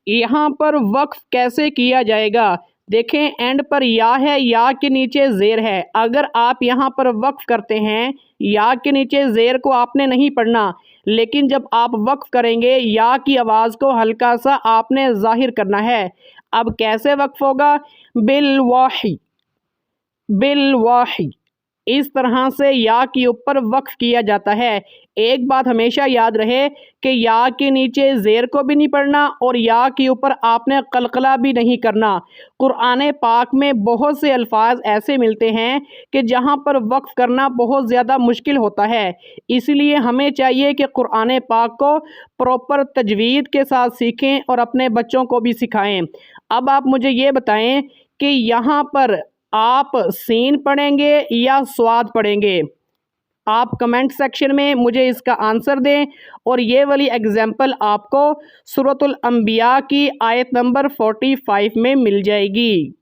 यहाँ पर वक्फ कैसे किया जाएगा। देखें एंड पर या है, या के नीचे ज़ेर है। अगर आप यहाँ पर वक्फ करते हैं, या के नीचे ज़ेर को आपने नहीं पढ़ना, लेकिन जब आप वक्फ करेंगे या की आवाज़ को हल्का सा आपने ज़ाहिर करना है। अब कैसे वक्फ होगा, बिलवाही, बिलवाही, इस तरह से या के ऊपर वक्फ किया जाता है। एक बात हमेशा याद रहे कि या के नीचे ज़ेर को भी नहीं पढ़ना और या के ऊपर आपने कलकला भी नहीं करना। कुरान पाक में बहुत से अल्फाज ऐसे मिलते हैं कि जहां पर वक्फ करना बहुत ज़्यादा मुश्किल होता है, इसलिए हमें चाहिए कि कुरान पाक को प्रॉपर तजवीद के साथ सीखें और अपने बच्चों को भी सिखाएं। अब आप मुझे ये बताएं कि यहाँ पर आप सीन पढ़ेंगे या स्वाद पढ़ेंगे। आप कमेंट सेक्शन में मुझे इसका आंसर दें। और ये वाली एग्जाम्पल आपको सूरतुल अंबिया की आयत नंबर 45 में मिल जाएगी।